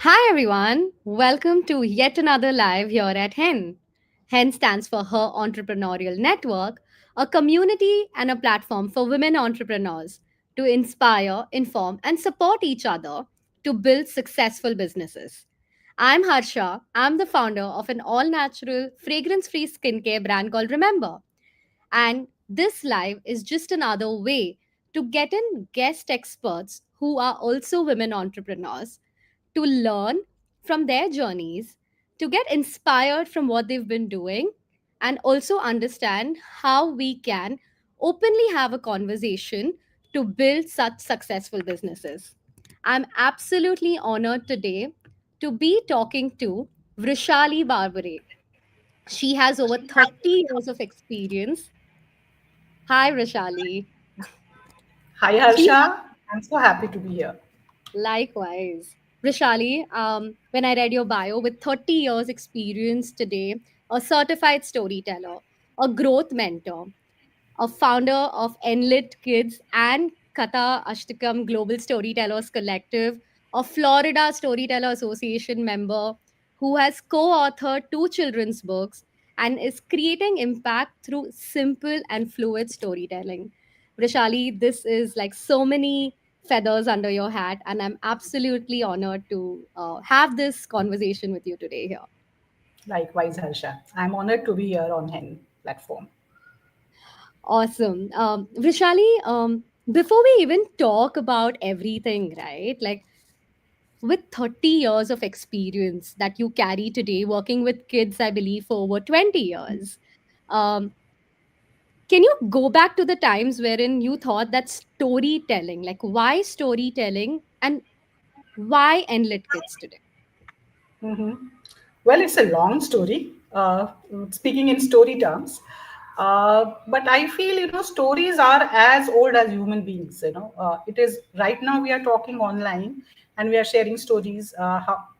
Hi everyone, welcome to yet another live here at HEN. HEN stands for Her Entrepreneurial Network, a community and a platform for women entrepreneurs to inspire, inform, and support each other to build successful businesses. I'm Harsha. I'm the founder of an all natural, fragrance free skincare brand called Remember. And this live is just another way to get in guest experts who are also women entrepreneurs to learn from their journeys, to get inspired from what they've been doing, and also understand how we can openly have a conversation to build such successful businesses. I'm absolutely honored today to be talking to Vrushali Barbare. She has over 30 years of experience. Hi, Vrushali. Hi She Harsha, I'm so happy to be here. Likewise. Vrishali, when I read your bio, with 30 years experience today, a certified storyteller, a growth mentor, a founder of Enlit Kids and Kathashtakam Global Storytellers Collective, a Florida Storyteller Association member who has co-authored two children's books and is creating impact through simple and fluid storytelling. Vrishali, this is like so many feathers under your hat, and I'm absolutely honored to have this conversation with you today here. Likewise, Harsha. I'm honored to be here on HEN platform. Awesome. Vishali, before we even talk about everything, right? Like with 30 years of experience that you carry today, working with kids, I believe, for over 20 years, um, can you go back to the times wherein you thought that storytelling, like why storytelling and why Enlit Kids today? hmm Well, it's a long story, speaking in story terms. But I feel, stories are as old as human beings. It is right now we are talking online and we are sharing stories.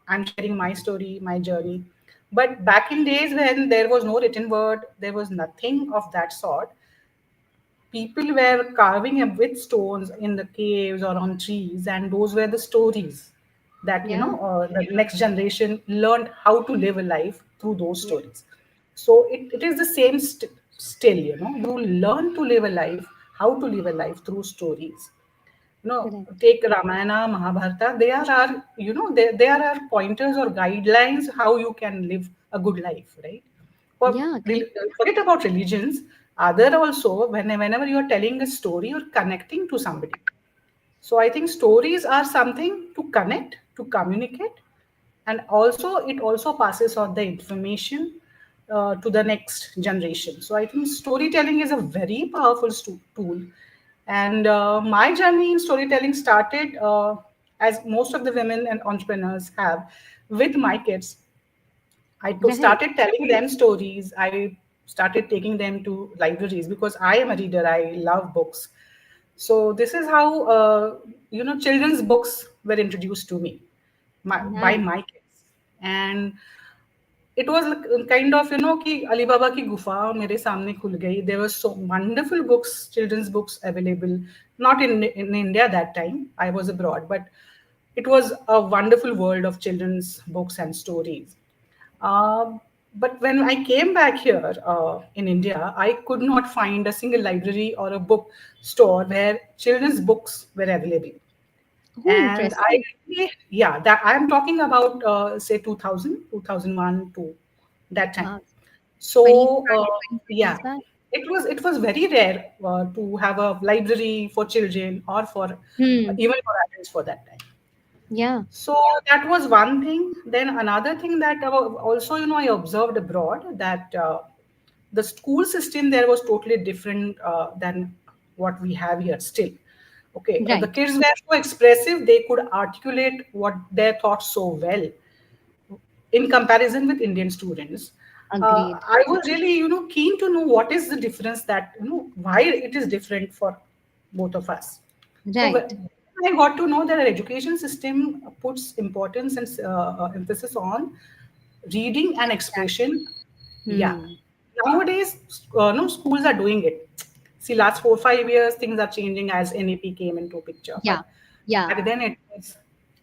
I'm sharing my story, my journey. But back in days when there was no written word, there was nothing of that sort. People were carving up with stones in the caves or on trees, and those were the stories that Yeah. the next generation learned how to live a life through those Yeah. stories. So it is the same still, you learn to live a life, how to live a life through stories. Correct. Take Ramayana, Mahabharata. There are pointers or guidelines how you can live a good life, right? Yeah. Correct. Forget about religions. Other also, whenever you are telling a story, you're connecting to somebody. So I think stories are something to connect, to communicate, and also it also passes on the information to the next generation. So I think storytelling is a very powerful tool. And my journey in storytelling started, as most of the women and entrepreneurs have, with my kids. Right. Started telling them stories. I started taking them to libraries because I am a reader. I love books. So this is how children's books were introduced to me by Nice. my kids, and it was like kind of कि Alibaba की गुफा मेरे सामने खुल गई. There were so wonderful books, children's books available. Not in India that time. I was abroad, but it was a wonderful world of children's books and stories. Um, but when I came back here in India, I could not find a single library or a book store where children's books were available. Oh, And interesting. yeah, that I'm talking about, say 2000, 2001 to that time. Wow. So 25, 26 yeah, years back. it was very rare to have a library for children or for Hmm. even for adults for that time. Yeah. So that was one thing. Then another thing that also, I observed abroad that the school system there was totally different than what we have here still. Okay, the Right. kids were so expressive; they could articulate what their thoughts so well in comparison with Indian students. Agreed. I was really, keen to know what is the difference that, why it is different for both of us. So Right. I got to know that our education system puts importance and emphasis on reading and Exactly. expression. Yeah. Hmm. Nowadays, no schools are doing it. See, last 4 5 years, things are changing as NAP came into picture. Yeah. But Yeah. back then, it was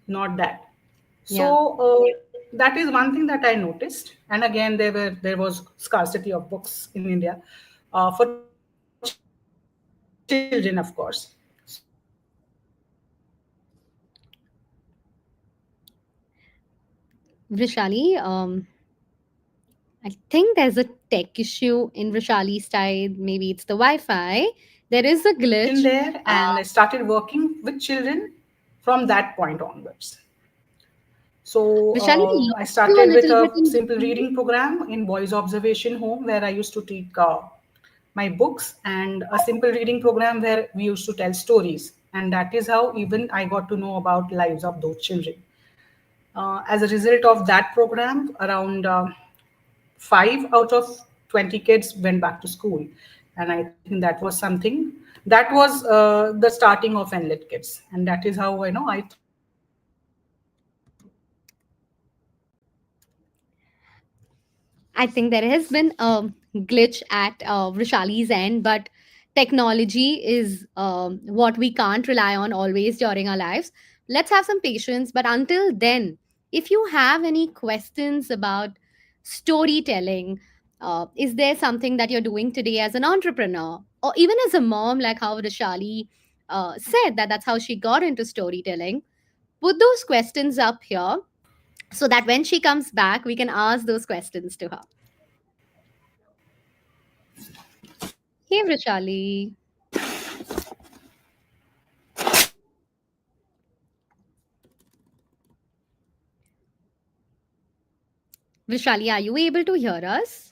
not that. Yeah. That is one thing that I noticed. And again, there was scarcity of books in India for children, of course. So I started Vrishali, I think there's a tech issue in Vrishali's side. Maybe it's the Wi Fi. There is a in glitch. there and I started working with children from that point onwards. So Vrishali, we I lost you a started with little bit a in simple between. reading program in Boys Observation Home where I used to take my books, and a simple reading program where we used to tell stories. And that is how even I got to know about lives of those children. As a result of that program, around 5 out of 20 kids went back to school, and I think that was something that was the starting of Enlit Kids, and that is how I thought of I think there has been a glitch at Vrishali's end, but technology is what we can't rely on always during our lives. Let's have some patience. But until then, if you have any questions about storytelling, is there something that you're doing today as an entrepreneur or even as a mom, like how Vrishali said that that's how she got into storytelling? Put those questions up here so that when she comes back, we can ask those questions to her. Hey, Vrishali. Vrishali, are you able to hear us?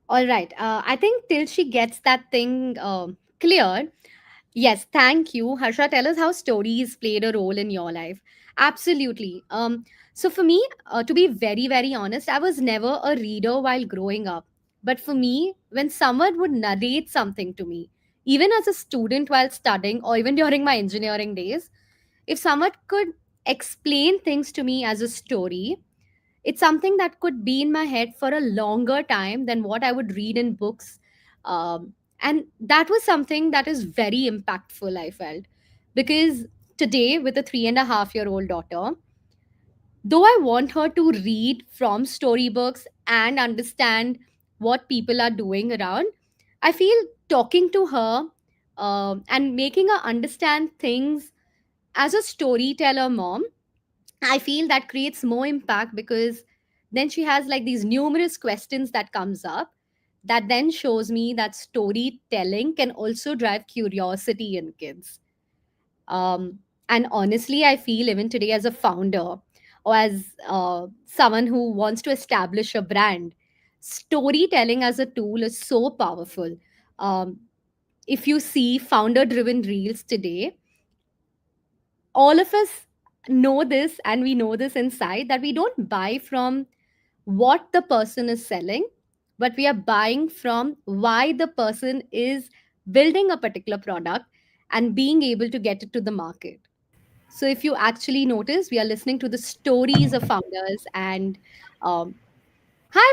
All right. I think till she gets that thing cleared, yes, thank you. Harsha, tell us how stories played a role in your life. Absolutely. So, for me, to be very, very honest, I was never a reader while growing up. But for me, when someone would narrate something to me, even as a student while studying or even during my engineering days, if someone could explain things to me as a story, it's something that could be in my head for a longer time than what I would read in books. And that was something that is very impactful, I felt. Because today, with a 3.5-year-old daughter, though I want her to read from storybooks and understand what people are doing around, I feel talking to her and making her understand things as a storyteller mom, I feel that creates more impact because then she has like these numerous questions that comes up that then shows me that storytelling can also drive curiosity in kids. And honestly, I feel even today as a founder or as someone who wants to establish a brand, storytelling as a tool is so powerful. Um, if you see founder driven reels today, all of us know this and we know this inside that we don't buy from what the person is selling, but we are buying from why the person is building a particular product and being able to get it to the market. So if you actually notice, we are listening to the stories of founders. And hi,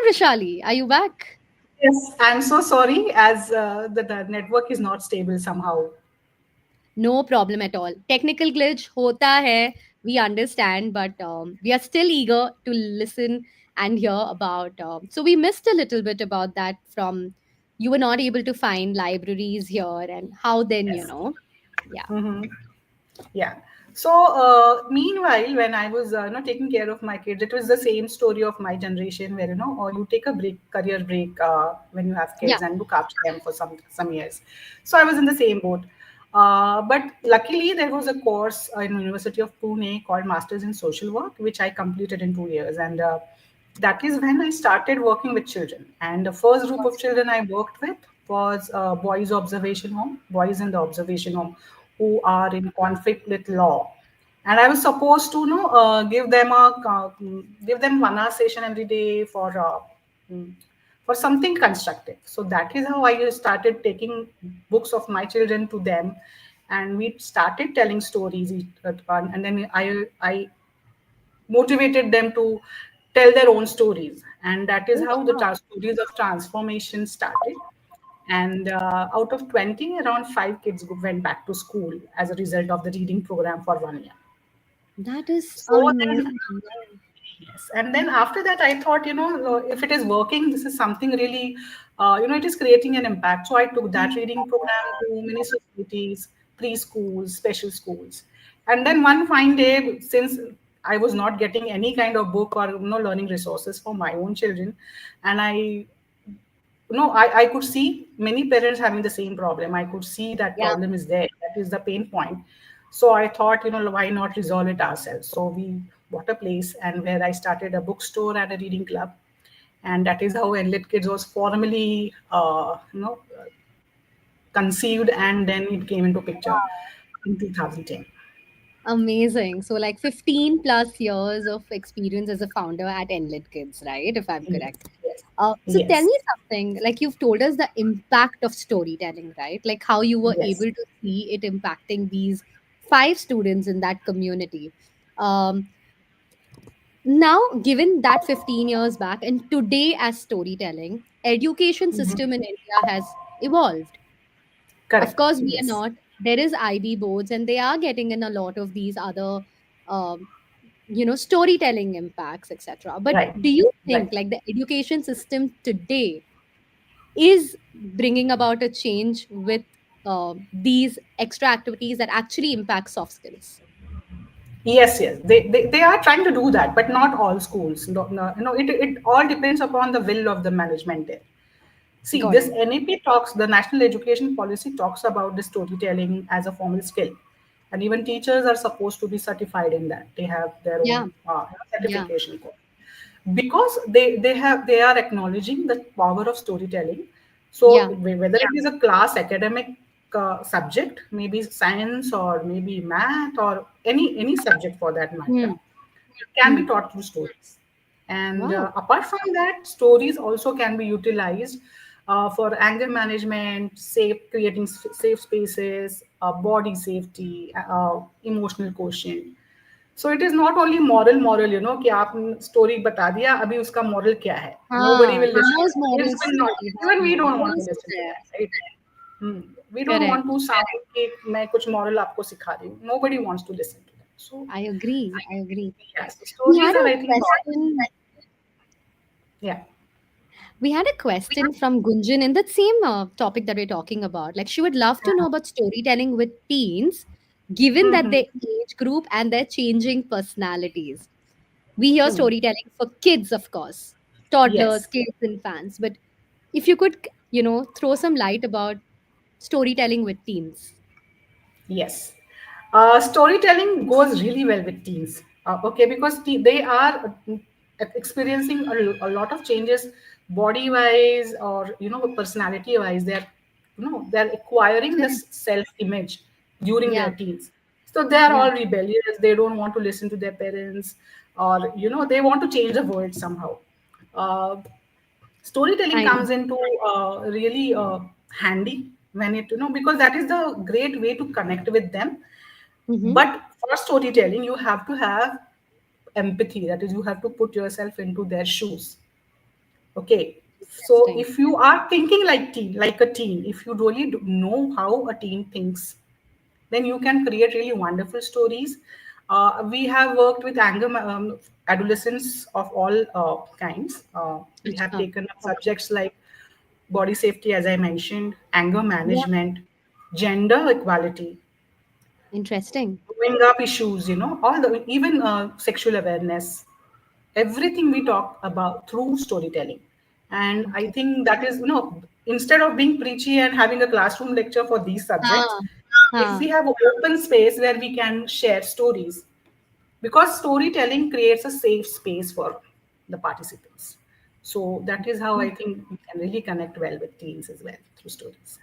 Vrishali, are you back? yes. I'm so sorry as the network is not stable somehow. No problem at all. Technical glitch hota hai, we understand, but we are still eager to listen and hear about. So we missed a little bit about that from you were not able to find libraries here and how then, Yes. yeah. Mm-hmm. Yeah. So, meanwhile, when I was taking care of my kids, it was the same story of my generation, where or you take a break, career break, when you have Yeah. kids and look after them for some years. So I was in the same boat. But luckily, there was a course in University of Pune called Masters in Social Work, which I completed in 2 years, and that is when I started working with children. And the first group of children I worked with was boys observation home, boys in the observation home who are in conflict with law. And I was supposed to give them 1 hour session every day mm, for something constructive. So that is how I started taking books of my children to them, and we started telling stories. And then I motivated them to tell their own stories. And that is Oh, how the wow. stories of transformation started. And out of 20, around 5 kids went back to school as a result of the reading program for 1 year. That is So then, amazing. yes. And then after that, I thought, if it is working, this is something really, it is creating an impact. So I took that reading program to many societies, preschools, special schools. And then one fine day, since I was not getting any kind of book or learning resources for my own children, and I could see many parents having the same problem. I could see that Yeah. problem is there. That is the pain point. So I thought, why not resolve it ourselves? So we bought a place and where I started a bookstore and a reading club. And that is how Enlit Kids was formally, conceived, and then it came into picture in 2010. Amazing. So, like 15 plus years of experience as a founder at Enlit Kids, right? If I'm Yes, correct. yes, So, tell yes, me something. Like, you've told us the impact of storytelling, right? Like, how you were yes. able to see it impacting these 5 students in that community. Um, Now, given that 15 years back and today as storytelling, education system in India has evolved. Of Correct. course, we are Yes. not. There is IB boards, and they are getting in a lot of these other, um, storytelling impacts, etc. But Right. do you think Right. like the education system today is bringing about a change with these extra activities that actually impact soft skills? Yes, yes, they are trying to do that, but not all schools. No, no, it all depends upon the will of the management there. See, Got this it. NEP talks, the National Education Policy talks about the storytelling as a formal skill. And even teachers are supposed to be certified in that. They have their own Yeah. Yeah. certification code. Because they are acknowledging the power of storytelling. So Yeah. whether it is a class academic subject, maybe science or maybe math or any subject for that matter, Hmm. it can be Hmm. taught through stories. And Wow. apart from that, stories also can be utilized for anger management, creating safe spaces, body safety, emotional quotient. So it is not only moral, कि आप story बता दिया, अभी उसका moral क्या है? Nobody हाँ, will listen. those Kids morals will not. Even we हाँ, don't want to morals is listen to there. that, right? Hmm. We don't want Correct. to sound कि मैं कुछ moral आपको सिखा रही हूँ. Nobody wants to listen to that. So, I agree. I agree. yes, We stories had are, a I think, question. yeah. We had a question from Gunjan in that same topic that we're talking about. Like, she would love to know about storytelling with teens, given that their age group and their changing personalities. We hear Hmm. storytelling for kids, of course, toddlers, Yes. kids, infants. But if you could, throw some light about storytelling with teens. Yes. Storytelling goes really well with teens. Okay, because they are experiencing a lot of changes, body wise or personality wise. They're acquiring Correct. this self image during their Yeah. teens. So they are Yeah. all rebellious. They don't want to listen to their parents, or they want to change the world somehow. Uh, Storytelling I know. comes into really handy when because that is the great way to connect with them. Mm-hmm. But for storytelling you have to have empathy, that is you have to put yourself into their shoes. Okay, so Interesting. if you are thinking like a teen, if you really know how a teen thinks, then you can create really wonderful stories. We have worked with adolescents of all kinds. We have Achha. taken up Okay. subjects like body safety, as I mentioned, anger Yeah. management, gender equality, Interesting. growing up issues, all the even sexual awareness, everything we talk about through storytelling. And I Okay. think that is, instead of being preachy and having a classroom lecture for these subjects, Ah. if Ah. we have an open space where we can share stories, because storytelling creates a safe space for the participants. So that is how I think we can really connect well with teens as well through stories.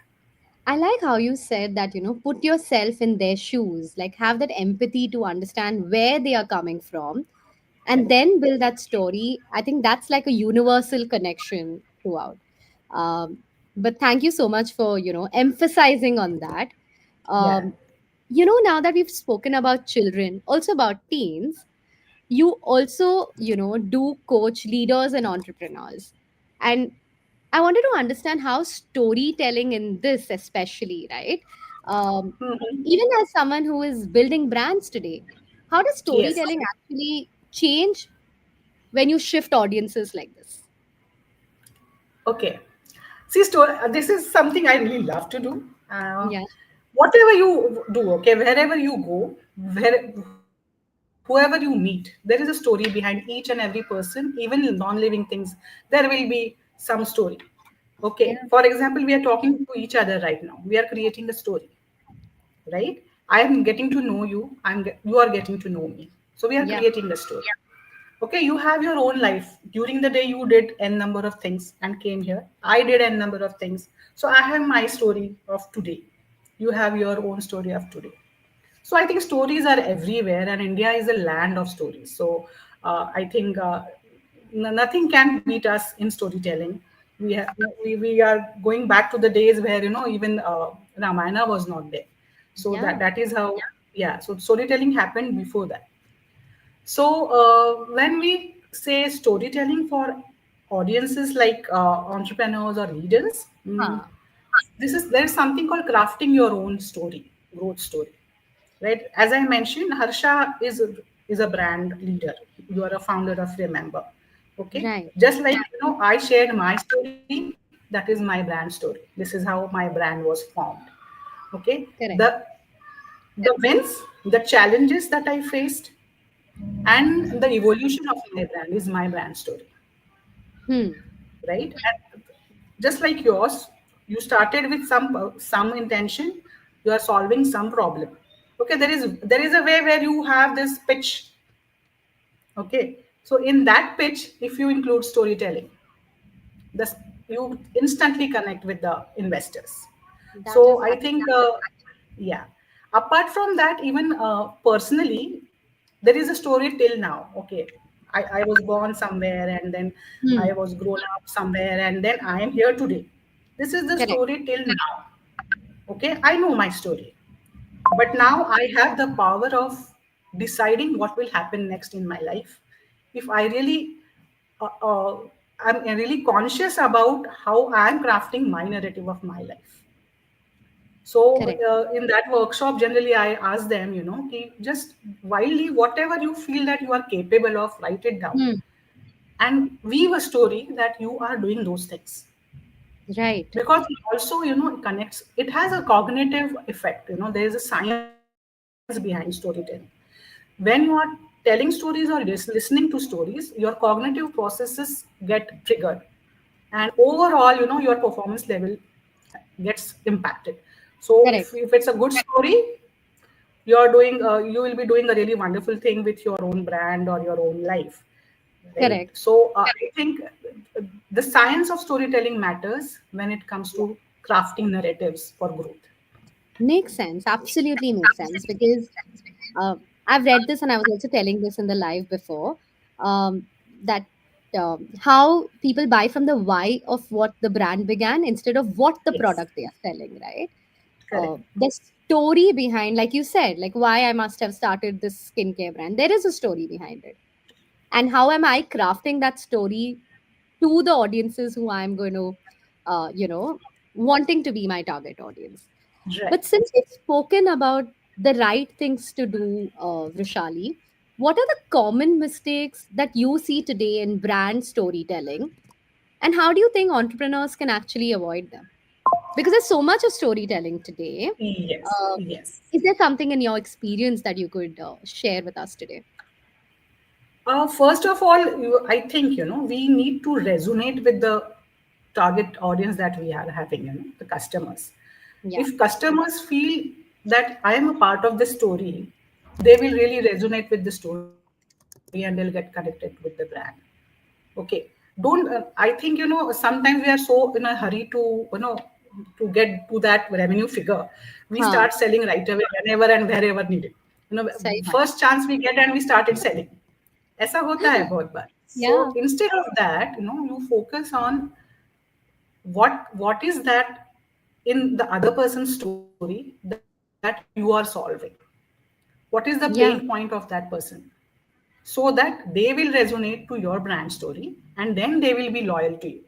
I like how you said that, put yourself in their shoes, like have that empathy to understand where they are coming from and Correct. then build that story. I think that's like a universal connection throughout. Um, but thank you so much for, emphasizing on that. Yeah. Now that we've spoken about children, also about teens, you also, do coach leaders and entrepreneurs. And I wanted to understand how storytelling in this, especially, right? Um, Even as someone who is building brands today, how does Yes. storytelling actually change when you shift audiences like this? Okay. See, this is something I really love to do. Yeah, Whatever you do, okay, wherever you go, whoever you meet, there is a story behind each and every person, even in non-living things, there will be some story. Okay. For yeah, example, we are talking to each other right now. We are creating a story, right? I am getting to know you. You are getting to know me. So we are yeah, creating a story. Okay, you have your own life. During the day, you did n number of things and came here. I did n number of things. So I have my story of today. You have your own story of today. So I think stories are everywhere, and India is a land of stories. So I think nothing can beat us in storytelling. We are going back to the days where even Ramayana was not there. So yeah. that is how, yeah. So storytelling happened before that. So when we say storytelling for audiences like entrepreneurs or leaders, Huh. there's something called crafting your own story, growth story, right? As I mentioned, Harsha is a brand leader. You are a founder of Remember, okay? Right. Just like I shared my story. That is my brand story. This is how my brand was formed, okay? Correct. The wins, the challenges that I faced, and the evolution of my brand is my brand story, Hmm. right? And just like yours, you started with some intention. You are solving some problem. Okay, there is a way where you have this pitch. Okay, so in that pitch, if you include storytelling, this you instantly connect with the investors. That So is I think yeah, apart from that, even personally, there is a story till now. Okay, I was born somewhere, and then I Hmm. was grown up somewhere, and then I am here today. This is the Correct. story till now. Okay, I know my story, but now I have the power of deciding what will happen next in my life. If I really I'm really conscious about how I'm crafting my narrative of my life. So Correct. in that workshop, generally I ask them, ki just wildly whatever you feel that you are capable of, write it down Hmm. and weave a story that you are doing those things. Right. Because it also, it connects. It has a cognitive effect. There is a science behind storytelling. When you are telling stories or listening to stories, your cognitive processes get triggered, and overall, your performance level gets impacted. So Correct. if it's a good story, you will be doing a really wonderful thing with your own brand or your own life, right? Correct. So I think the science of storytelling matters when it comes to crafting narratives for growth. Makes sense. Absolutely makes sense because uh, I've read this and I was also telling this in the live before, that how people buy from the why of what the brand began instead of what the Yes, product they are selling, right? correct. The story behind, like you said, like why I must have started this skincare brand, there is a story behind it. And how am I crafting that story to the audiences who I'm going to, wanting to be my target audience. Right. But since we've spoken about the right things to do, Vrushali, what are the common mistakes that you see today in brand storytelling? And how do you think entrepreneurs can actually avoid them? Because there's so much of storytelling today. Yes, Uh, yes. is there something in your experience that you could share with us today? First of all, I think we need to resonate with the target audience that we are having, the customers. Yeah. If customers feel that I am a part of the story, they will really resonate with the story and they'll get connected with the brand. Okay, don't I think sometimes we are so in a hurry to get to that revenue figure, we start Huh. selling right away whenever and wherever needed. Sahi baat. First chance we get and we started selling. ऐसा होता है बहुत बार. So Yeah. instead of that, you focus on what is that in the other person's story that you are solving. What is the pain Yeah. point of that person? so that they will resonate to your brand story and then they will be loyal to you,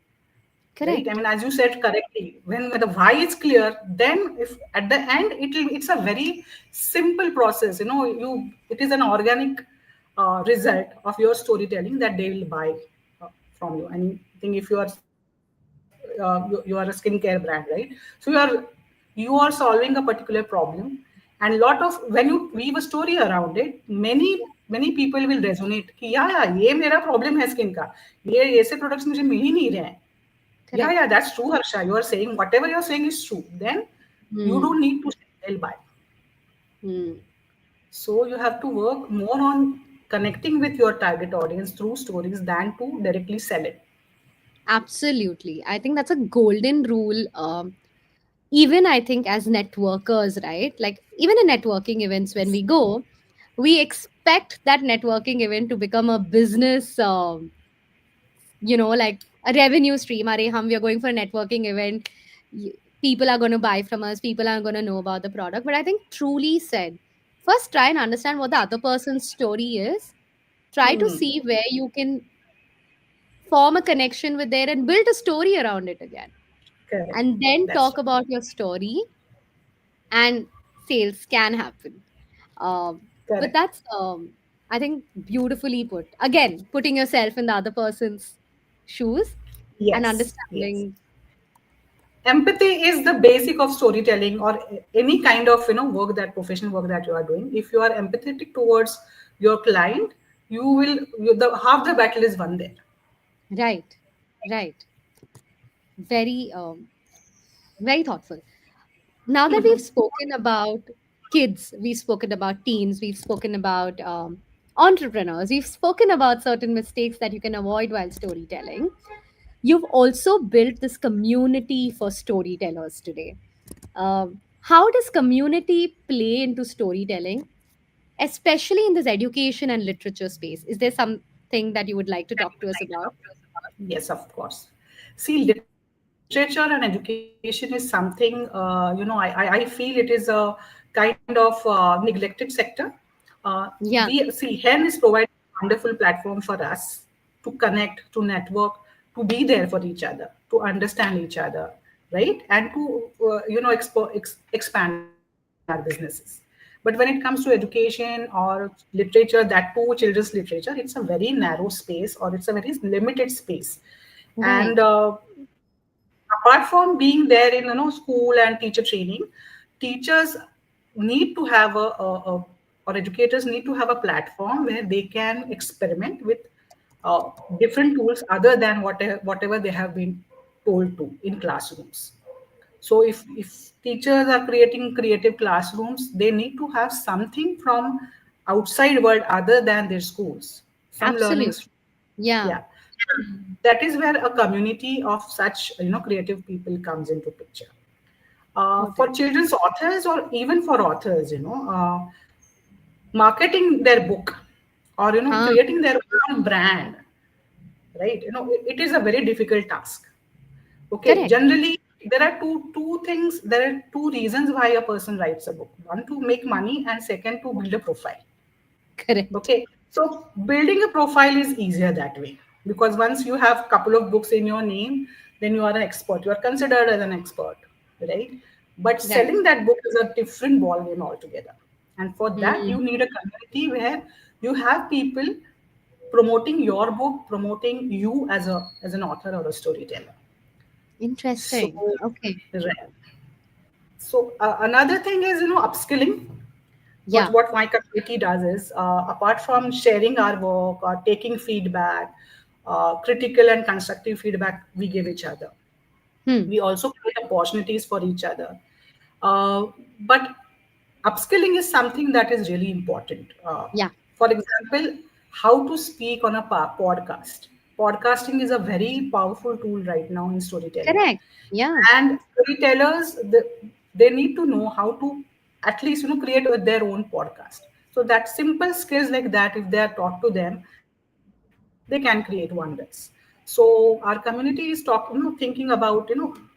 right? I Correct. mean, as you said correctly, when the why is clear, then if at the end it's a very simple process, it is an organic result of your storytelling that they will buy from you. And I think if you are a skincare brand, right? So you are solving a particular problem, and lot of when you weave a story around it, many people will resonate कि या ये मेरा problem है skin का, ये ऐसे products मुझे मिल ही नहीं रहे हैं. Yeah, Correct. that's true, Harsha. You are saying whatever you're saying is true. Then you Hmm. don't need to sell by. Hmm. So you have to work more on connecting with your target audience through stories than to directly sell it. Absolutely. I think that's a golden rule. Even I think as networkers, right? Like even in networking events, when we go, we expect that networking event to become a business, like a revenue stream. We are going for a networking event. People are going to buy from us. People are going to know about the product. But I think truly said, first try and understand what the other person's story is. Try to Hmm. see where you can form a connection with there and build a story around it again. Correct. And then That's talk right. about your story, and sales can happen. But Correct. that's, I think, beautifully put. Again, putting yourself in the other person's shoes and Yes. Yes. understanding. Empathy is the basic of storytelling or any kind of work, that professional work that you are doing. If you are empathetic towards your client, the half the battle is won there. Right, right. Very, very thoughtful. Now that we've spoken about kids, we've spoken about teens, we've spoken about entrepreneurs, we've spoken about certain mistakes that you can avoid while storytelling. You've also built this community for storytellers today. How does community play into storytelling, especially in this education and literature space? Is there something that you would like to talk to us about? Yes, of course. See, literature and education is something, I feel it is a kind of neglected sector. We Yeah, see, HEN is providing a wonderful platform for us to connect, to network, to be there for each other, to understand each other, right? And to, expand our businesses. But when it comes to education or literature, that too children's literature, it's a very narrow space, or it's a very limited space. And right. apart from being there in school and teacher training, teachers need to have or educators need to have a platform where they can experiment with uh, different tools other than whatever they have been told to in classrooms. So if teachers are creating creative classrooms, they need to have something from outside world other than their schools, some Absolutely. learnings. Yeah. Yeah, that is where a community of such creative people comes into picture. Got For it. children's authors or even for authors, marketing their book or Huh. creating their own brand, right? It is a very difficult task. Okay, Correct. generally there are two things. There are two reasons why a person writes a book: one, to make money, and second, to build a profile. Correct. Okay, so building a profile is easier that way, because once you have couple of books in your name, then you are an expert. You are considered as an expert, right? But Right. selling that book is a different ball game altogether. And for that, Hmm. you need a community where you have people promoting your book, promoting you as an author or a storyteller. So, Interesting. Okay. right. So another thing is upskilling. what Yeah. what my community does is, apart from sharing our work or taking feedback, critical and constructive feedback we give each other, Hmm. we also create opportunities for each other. But upskilling is something that is really important. Yeah. For example, how to speak on a podcast. Podcasting is a very powerful tool right now in storytelling, Correct. Yeah. and storytellers, they need to know how to at least create their own podcast. So that simple skills like that, if they are taught to them, they can create wonders. So our community is thinking about,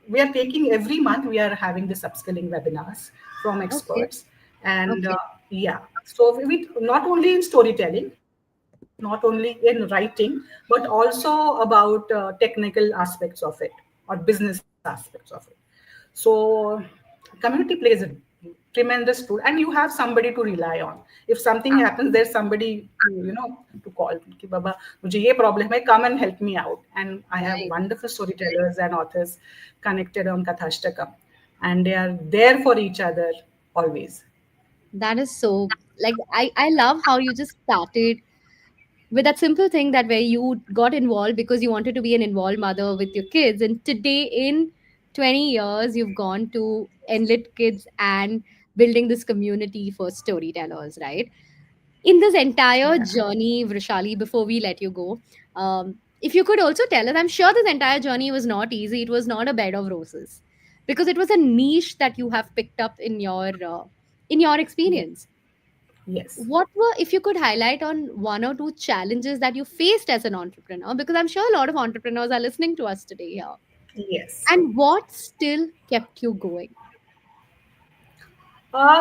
we are taking every month, we are having this upskilling webinars from experts. Okay. And Okay. yeah, so we not only in storytelling, not only in writing, but also about technical aspects of it or business aspects of it. So community plays a tremendous role, and you have somebody to rely on. If something happens, there's somebody to, to call. Ki, Baba, mujhe ye problem hai, come and help me out. And I have Right. wonderful storytellers and authors connected on Kathashtakam, and they are there for each other always. That is so, like, I love how you just started with that simple thing that where you got involved because you wanted to be an involved mother with your kids, and today in 20 years you've gone to Enlit Kids and building this community for storytellers, right? In this entire Yeah. journey, Vrishali, before we let you go, if you could also tell us, I'm sure this entire journey was not easy. It was not a bed of roses because it was a niche that you have picked up in your experience. Yes. What were, if you could highlight on one or two challenges that you faced as an entrepreneur, because I'm sure a lot of entrepreneurs are listening to us today here, Yes. and what still kept you going?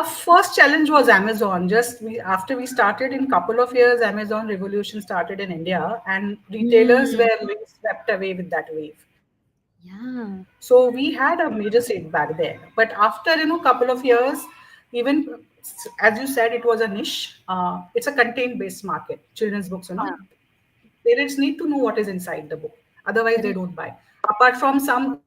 First challenge was Amazon. Just after we started in couple of years, Amazon revolution started in India, and retailers Mm, were being swept away with that wave. yeah. So we had a major setback there. But after couple of years, even as you said, it was a niche. It's a content-based market. Children's books, Huh. parents need to know what is inside the book. Otherwise, they Correct. don't buy. Apart from some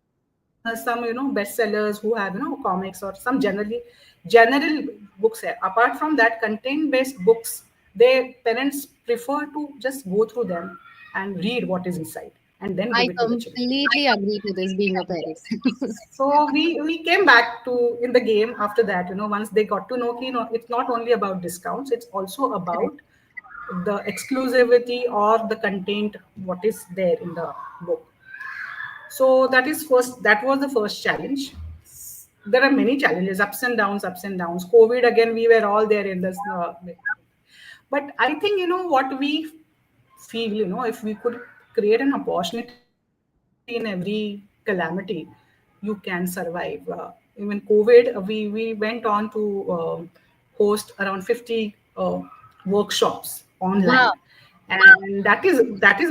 bestsellers who have comics or some general books. Apart from that, content-based books, they parents prefer to just go through them and read what is inside and then I give it to the children. completely agree to this being a parent. Yes. So we came back to in the game after that. Once they got to know, it's not only about discounts; it's also Correct. about the exclusivity or the content what is there in the book. So that was the first challenge. There are many challenges, ups and downs, ups and downs. COVID again, we were all there in this. But I think what we feel, if we could create an opportunity in every calamity, you can survive. Even COVID, we went on to host around 50 workshops online, Wow. and that is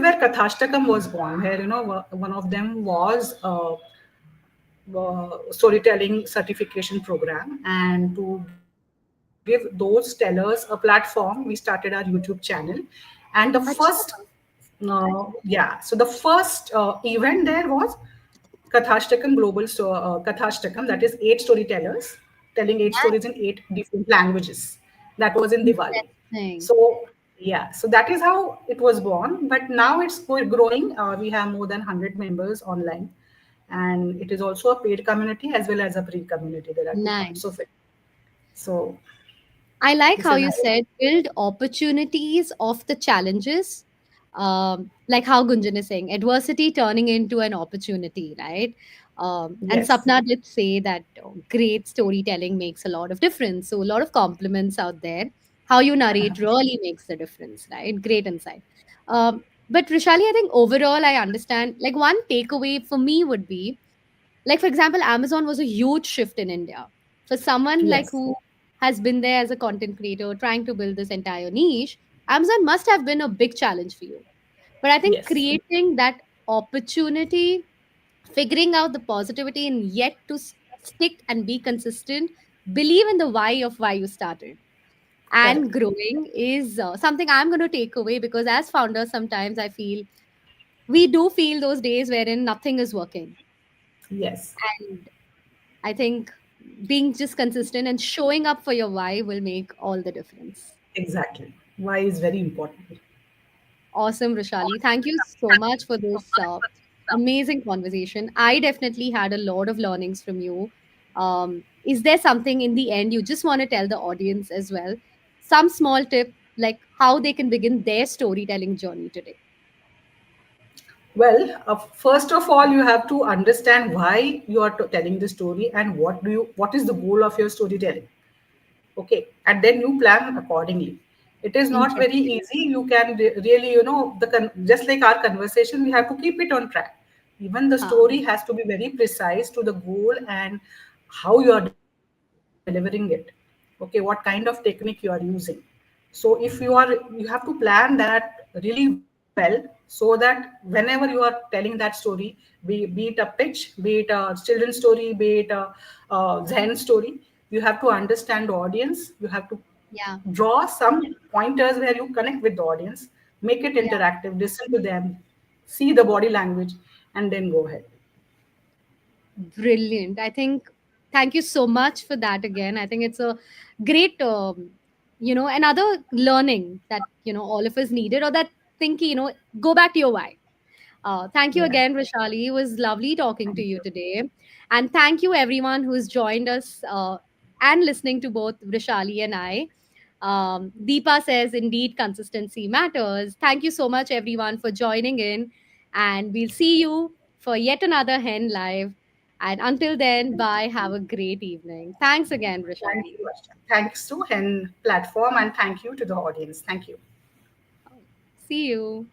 where Kathashtakam was born. Where one of them was storytelling certification program, and to give those tellers a platform, we started our YouTube channel. And the first Acha. yeah, so the first event there was Kathashtakam Kathashtakam, that is 8 storytellers telling 8 stories in 8 different languages. That was in Diwali. Interesting. So yeah, so that is how it was born. But now it's growing. We have more than 100 members online, and it is also a paid community as well as a free community. There are two parts of Nice. it. So I like this how is you how. said build opportunities of the challenges. Like how Gunjan is saying, adversity turning into an opportunity, right? And Yes. Sapna did say that great storytelling makes a lot of difference. So, a lot of compliments out there. How you narrate really makes the difference, right? Great insight. But Rishali, I think overall I understand. Like, one takeaway for me would be, like, for example, Amazon was a huge shift in India. For someone like Yes. who has been there as a content creator trying to build this entire niche, Amazon must have been a big challenge for you. But I think Yes. creating that opportunity, figuring out the positivity, and yet to stick and be consistent, believe in the why of why you started and Correct. growing is something I'm going to take away, because as founders sometimes I feel we do feel those days wherein nothing is working. Yes. And I think being just consistent and showing up for your why will make all the difference. Exactly. Why is very important. Awesome, Rishali. Thank you so much for this amazing conversation. I definitely had a lot of learnings from you. Is there something in the end you just want to tell the audience as well? Some small tip, like how they can begin their storytelling journey today. Well, first of all, you have to understand why you are telling the story and what is the goal of your storytelling. Okay, and then you plan accordingly. It is not very Interesting. easy. You can really, just like our conversation, we have to keep it on track. Even the Huh. story has to be very precise to the goal and how you are delivering it. Okay, what kind of technique you are using. So if you have to plan that really well, so that whenever you are telling that story, be it a pitch, be it a children's story, be it a Zen story, you have to understand the audience. You have to Yeah. draw some pointers where you connect with the audience, make it Yeah. interactive, listen to them, see the body language, and then go ahead. Brilliant. I think, thank you so much for that again. I think it's a great, another learning that, all of us needed, or that thinking, go back to your why. Thank you Yeah. again, Vishali. It was lovely talking to Thank you you. today. And thank you, everyone who's joined us and listening to both Vishali and I. Deepa says, indeed, consistency matters. Thank you so much, everyone, for joining in. And we'll see you for yet another Hen Live. And until then, bye. Have a great evening. Thanks again, Thank Vishali. you, Ashton. Thanks to Hen platform, and thank you to the audience. Thank you. See you.